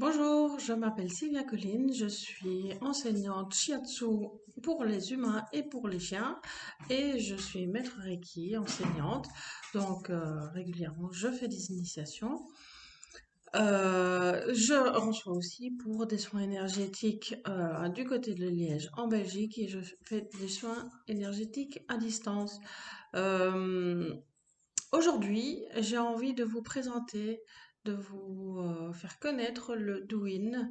Bonjour, je m'appelle Sylvia Colline, je suis enseignante shiatsu pour les humains et pour les chiens et je suis maître Reiki, enseignante. Donc régulièrement je fais des initiations. Je reçois aussi pour des soins énergétiques du côté de Liège en Belgique et je fais des soins énergétiques à distance. Euh, Aujourd'hui, j'ai envie de vous présenter, de vous faire connaître le Douyin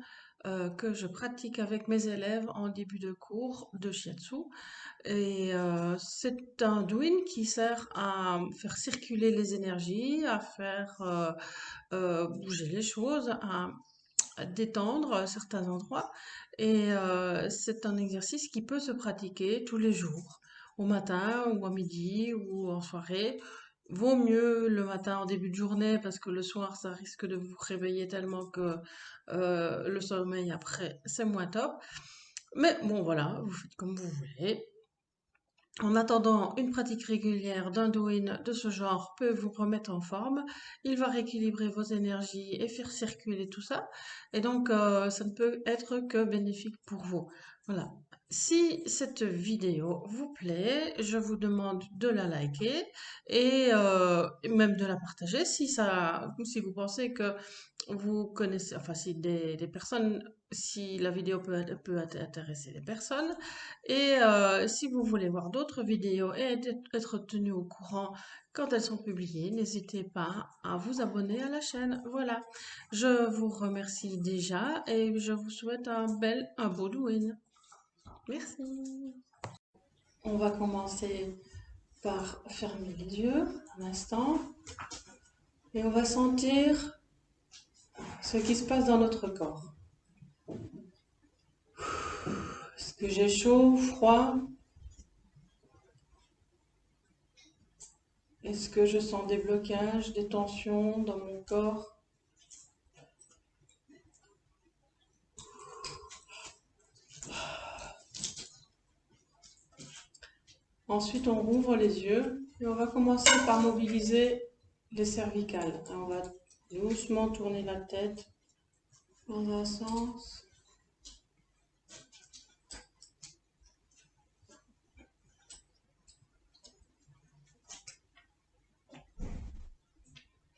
que je pratique avec mes élèves en début de cours de Shiatsu. Et c'est un Douyin qui sert à faire circuler les énergies, à faire bouger les choses, à détendre certains endroits. Et c'est un exercice qui peut se pratiquer tous les jours, au matin ou à midi ou en soirée. Vaut mieux le matin en début de journée parce que le soir, ça risque de vous réveiller tellement que le sommeil après, c'est moins top. Mais bon, voilà, vous faites comme vous voulez. En attendant, une pratique régulière d'un douyin de ce genre peut vous remettre en forme. Il va rééquilibrer vos énergies et faire circuler tout ça. Et donc, ça ne peut être que bénéfique pour vous. Voilà. Si cette vidéo vous plaît, je vous demande de la liker et même de la partager si vous pensez que vous connaissez, enfin, si des personnes, si la vidéo peut intéresser les personnes. Et si vous voulez voir d'autres vidéos et être tenu au courant quand elles sont publiées, n'hésitez pas à vous abonner à la chaîne. Voilà. Je vous remercie déjà et je vous souhaite un beau Douyin. Merci. On va commencer par fermer les yeux un instant et on va sentir ce qui se passe dans notre corps. Est-ce que j'ai chaud, froid? Est-ce que je sens des blocages, des tensions dans mon corps? Ensuite, on rouvre les yeux et on va commencer par mobiliser les cervicales. On va doucement tourner la tête dans un sens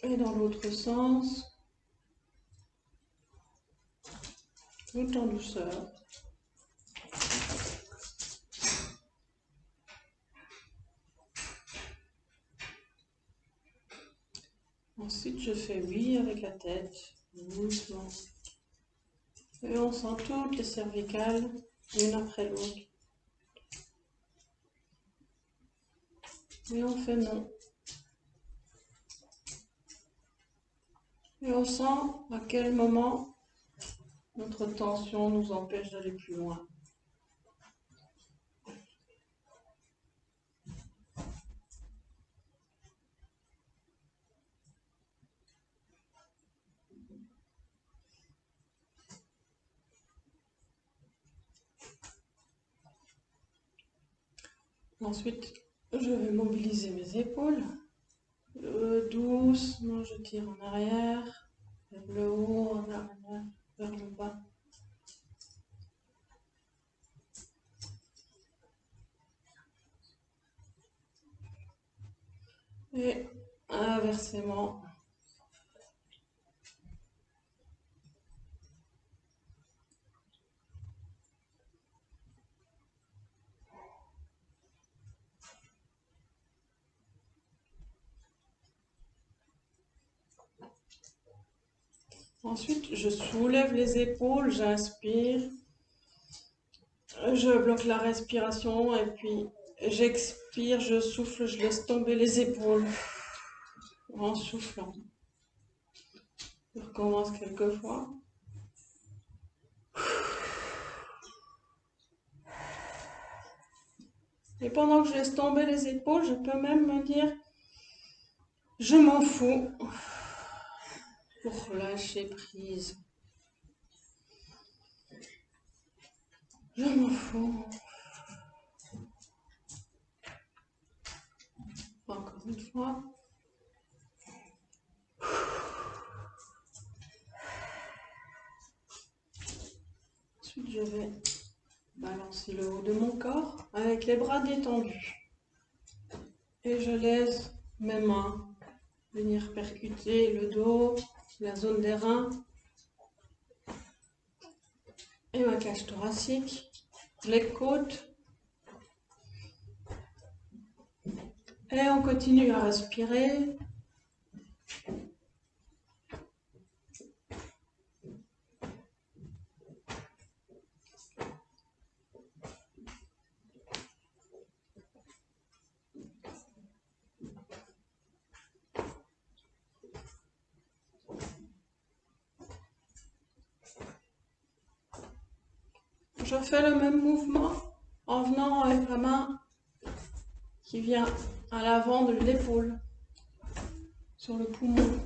et dans l'autre sens, tout en douceur. Ensuite, je fais oui avec la tête, doucement. Et on sent toutes les cervicales, l'une après l'autre. Et on fait non. Et on sent à quel moment notre tension nous empêche d'aller plus loin. Ensuite, je vais mobiliser mes épaules. Doucement, je tire en arrière, vers le haut, en arrière, vers le bas. Et inversement. Ensuite, je soulève les épaules, j'inspire, je bloque la respiration et puis j'expire, je souffle, je laisse tomber les épaules en soufflant. Je recommence quelques fois. Et pendant que je laisse tomber les épaules, je peux même me dire, je m'en fous, pour lâcher prise. Je m'en fous. Encore une fois. Ensuite, je vais balancer le haut de mon corps avec les bras détendus. Et je laisse mes mains venir percuter le dos, la zone des reins et ma cage thoracique, les côtes. Et on continue à respirer. Je fais le même mouvement en venant avec la main qui vient à l'avant de l'épaule, sur le poumon.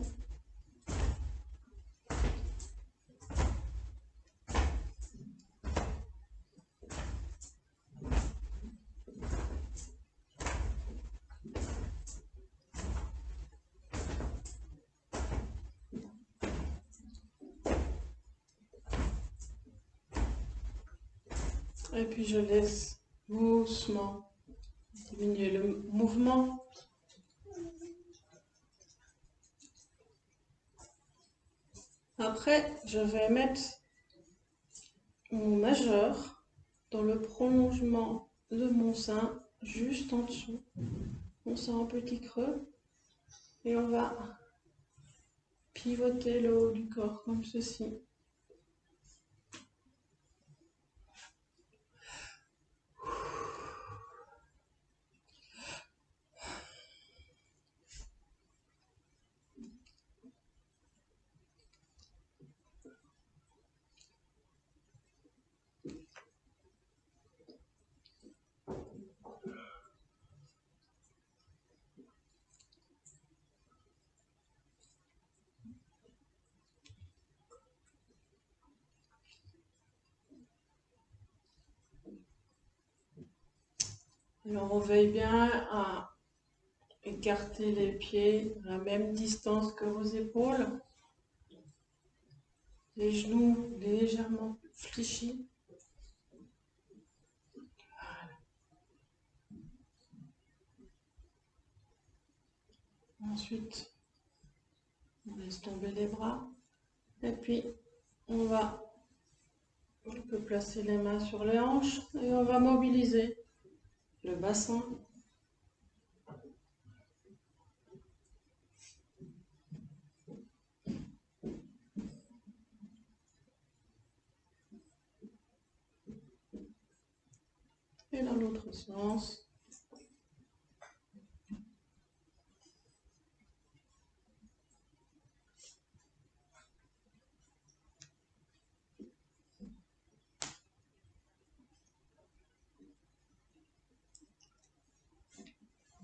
Et puis je laisse doucement diminuer le mouvement. Après, je vais mettre mon majeur dans le prolongement de mon sein, juste en dessous. On sent un petit creux et on va pivoter le haut du corps comme ceci. Alors on veille bien à écarter les pieds à la même distance que vos épaules. Les genoux légèrement fléchis. Ensuite, on laisse tomber les bras. Et puis, on peut placer les mains sur les hanches et on va mobiliser le bassin. Et dans l'autre sens.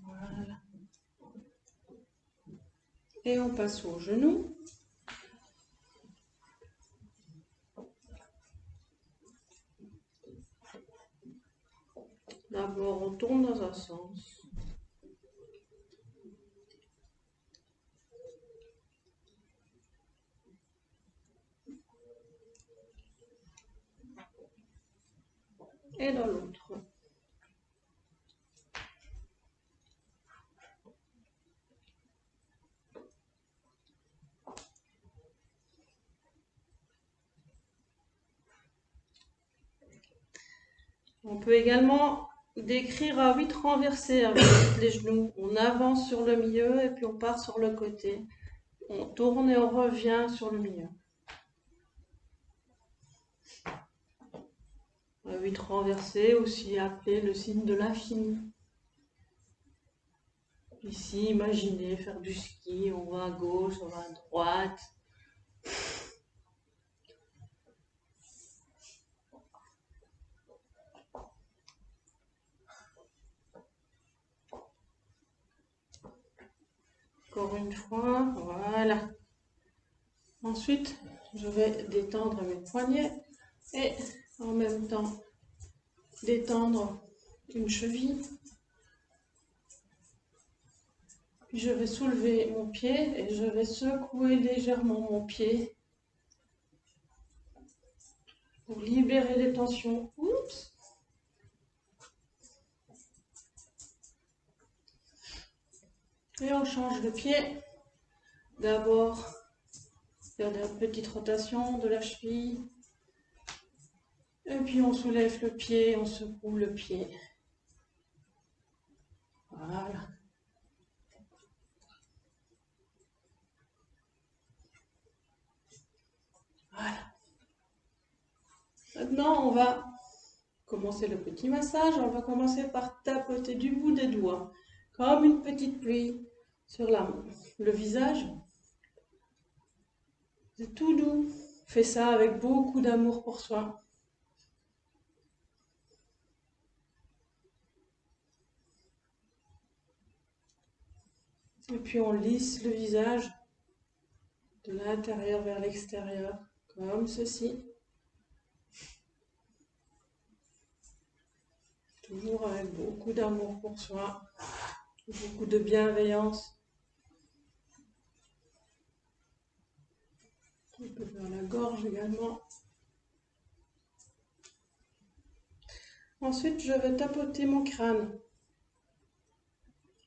Voilà. Et on passe aux genoux. D'abord, on tourne dans un sens. Et dans l'autre. On peut également décrire à 8 renversés avec les genoux. On avance sur le milieu et puis on part sur le côté. On tourne et on revient sur le milieu. 8 renversés, aussi appelé le signe de l'infini. Ici, imaginez faire du ski, on va à gauche, on va à droite. Encore une fois, voilà. Ensuite, je vais détendre mes poignets et en même temps détendre une cheville. Puis je vais soulever mon pied et je vais secouer légèrement mon pied pour libérer les tensions. Oups. Et on change de pied. D'abord, faire des petites rotations de la cheville. Et puis on soulève le pied, on secoue le pied. Voilà. Voilà. Maintenant, on va commencer le petit massage. On va commencer par tapoter du bout des doigts, comme une petite pluie sur le visage. C'est tout doux. Fais ça avec beaucoup d'amour pour soi. Et puis on lisse le visage de l'intérieur vers l'extérieur, comme ceci. Toujours avec beaucoup d'amour pour soi, beaucoup de bienveillance. Un peu vers la gorge également. Ensuite, je vais tapoter mon crâne.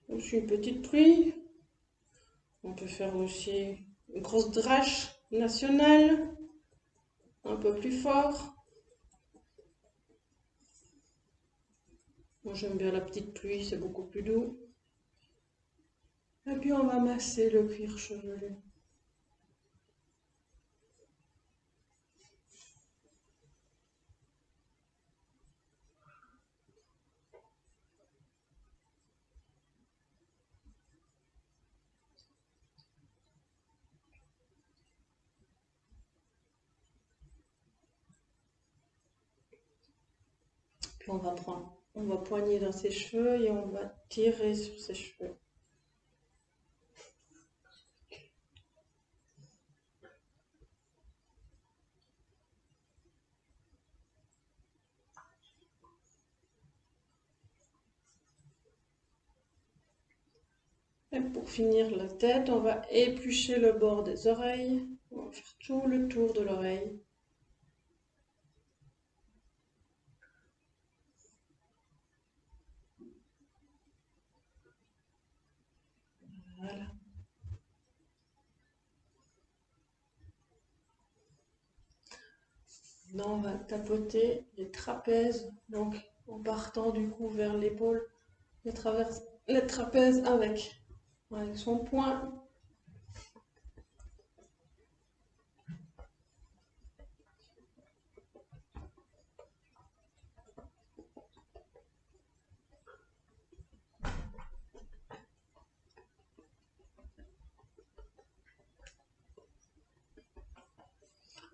Aussi une petite pluie. On peut faire aussi une grosse drache nationale, un peu plus fort. Moi, j'aime bien la petite pluie, c'est beaucoup plus doux. Et puis, on va masser le cuir chevelu. Puis on va poigner dans ses cheveux et on va tirer sur ses cheveux. Et pour finir la tête, on va éplucher le bord des oreilles. On va faire tout le tour de l'oreille. Voilà. Maintenant, on va tapoter les trapèzes, donc en partant du coup vers l'épaule, les trapèzes avec son poing.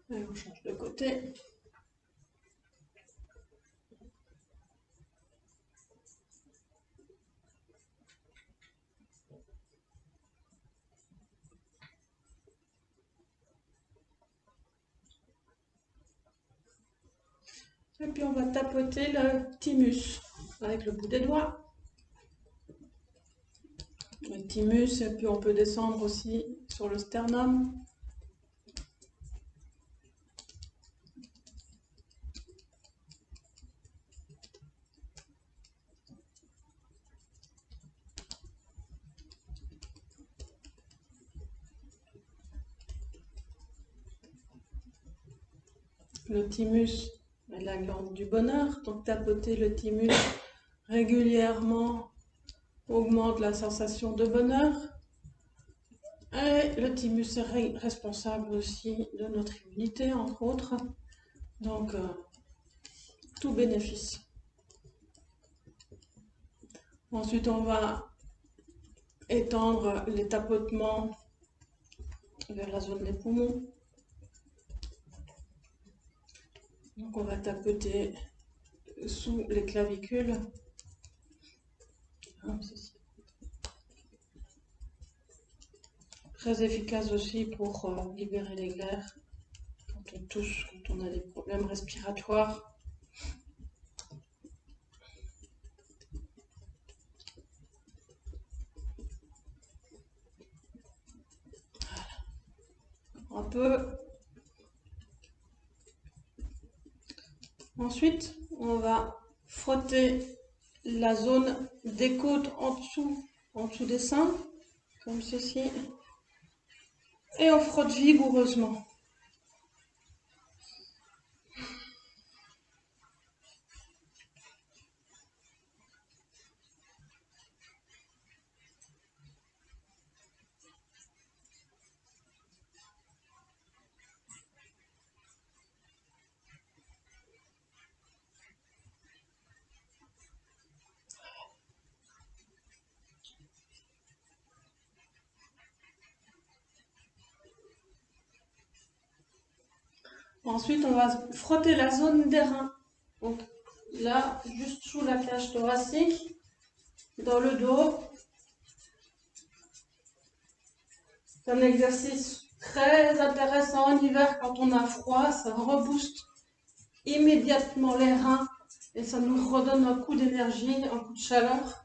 Et on change de côté. Et puis on va tapoter le thymus avec le bout des doigts. Le thymus, et puis on peut descendre aussi sur le sternum. Le thymus est la glande du bonheur, donc tapoter le thymus régulièrement augmente la sensation de bonheur. Et le thymus est responsable aussi de notre immunité, entre autres. Donc, tout bénéfice. Ensuite, on va étendre les tapotements vers la zone des poumons. Donc, on va tapoter sous les clavicules. Très efficace aussi pour libérer les glaires quand on tousse, quand on a des problèmes respiratoires. Voilà. Un peu. Ensuite, on va frotter la zone des côtes en dessous des seins, comme ceci. Et on frotte vigoureusement. Ensuite, on va frotter la zone des reins. Donc là, juste sous la cage thoracique, dans le dos. C'est un exercice très intéressant en hiver quand on a froid. Ça rebooste immédiatement les reins et ça nous redonne un coup d'énergie, un coup de chaleur.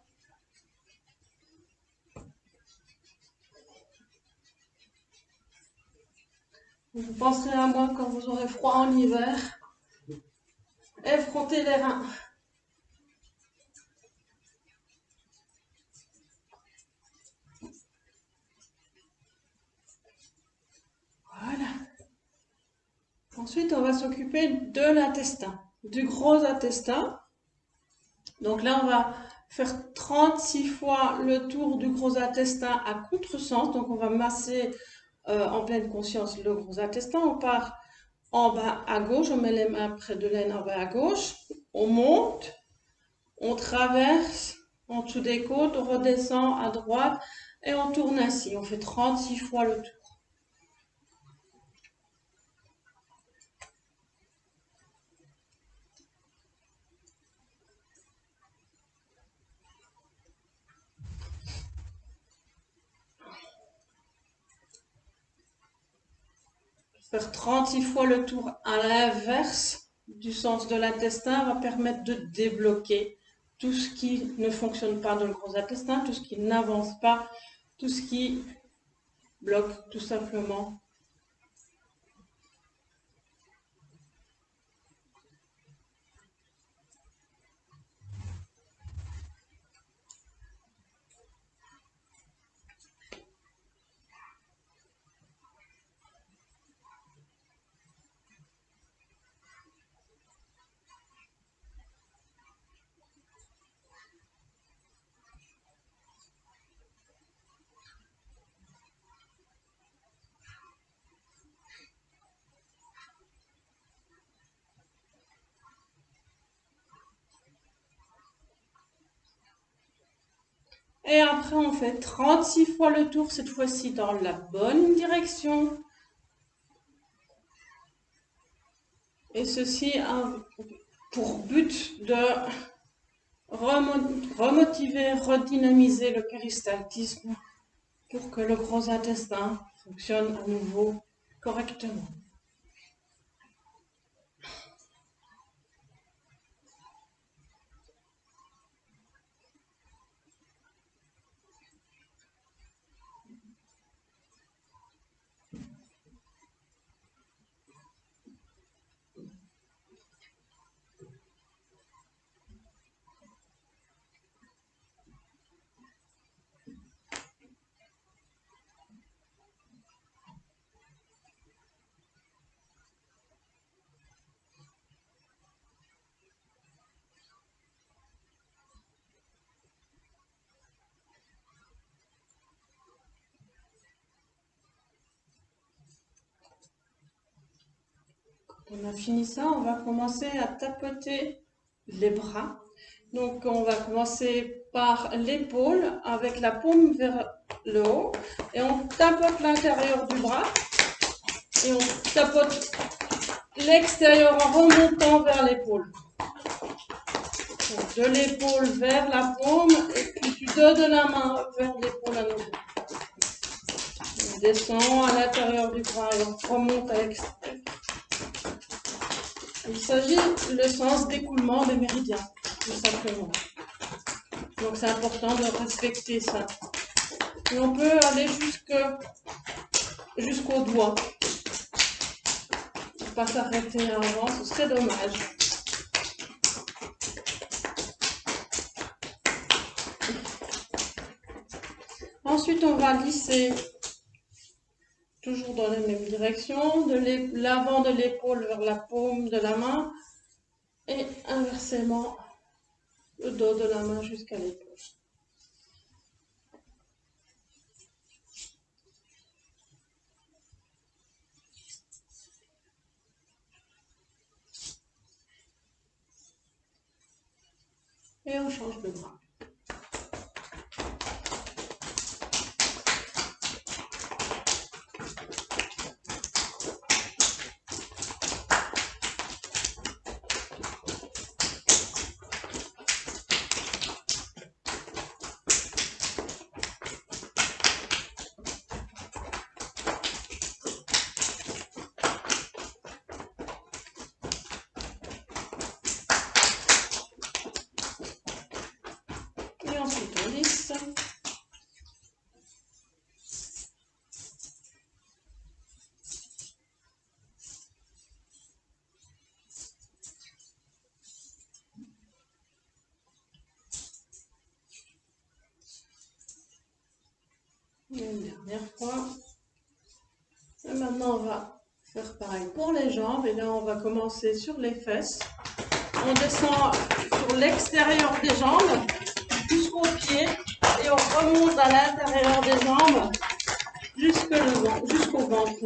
Vous penserez à moi quand vous aurez froid en hiver et frottez les reins. Voilà. Ensuite, on va s'occuper de l'intestin, du gros intestin. Donc là, on va faire 36 fois le tour du gros intestin à contresens. Donc on va masser en pleine conscience le gros intestin. On part en bas à gauche, on met les mains près de l'aine en bas à gauche. On monte, on traverse en dessous des côtes, on redescend à droite et on tourne ainsi. On fait 36 fois le tour. Faire 36 fois le tour à l'inverse du sens de l'intestin va permettre de débloquer tout ce qui ne fonctionne pas dans le gros intestin, tout ce qui n'avance pas, tout ce qui bloque tout simplement. Et après, on fait 36 fois le tour, cette fois-ci dans la bonne direction. Et ceci a pour but de remotiver, redynamiser le péristaltisme pour que le gros intestin fonctionne à nouveau correctement. On a fini ça, on va commencer à tapoter les bras. Donc on va commencer par l'épaule avec la paume vers le haut et on tapote l'intérieur du bras et on tapote l'extérieur en remontant vers l'épaule. De l'épaule vers la paume et puis du dos de la main vers l'épaule à nouveau. On descend à l'intérieur du bras et on remonte à l'extérieur. Il s'agit le sens d'écoulement des méridiens, tout simplement. Donc c'est important de respecter ça. Et on peut aller jusqu'au doigt. Ne pas s'arrêter avant, ce serait dommage. ensuite, on va lisser toujours dans la même direction, de l'avant de l'épaule vers la paume de la main et inversement le dos de la main jusqu'à l'épaule. Et on change de bras. Et ensuite on lisse. Et une dernière fois. Et maintenant on va faire pareil pour les jambes. Et là on va commencer sur les fesses. On descend sur l'extérieur des jambes jusqu'aux pieds et on remonte à l'intérieur des jambes jusqu'au ventre.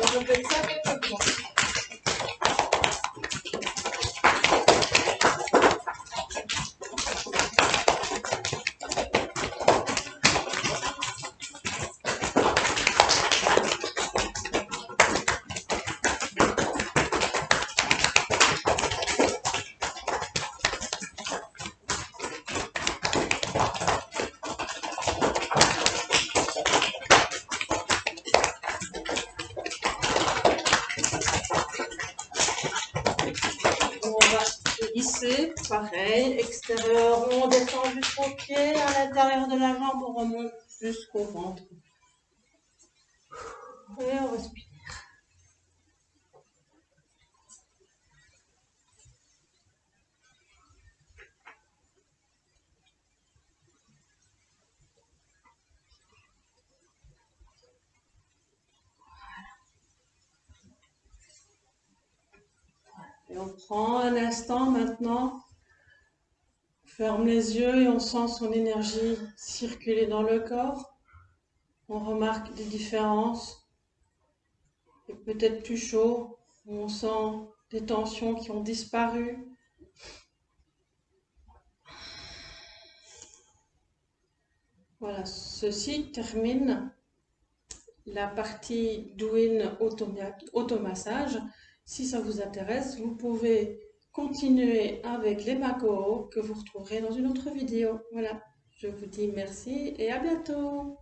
On répète ça quelques fois. On va lisser, pareil, extérieur, on descend jusqu'au pied, à l'intérieur de la jambe, on remonte jusqu'au ventre. Et on respire. Et on prend un instant maintenant, on ferme les yeux et on sent son énergie circuler dans le corps. On remarque des différences. Et peut-être plus chaud, on sent des tensions qui ont disparu. Voilà, ceci termine la partie douine automassage. Si ça vous intéresse, vous pouvez continuer avec les Makoho que vous retrouverez dans une autre vidéo. Voilà, je vous dis merci et à bientôt.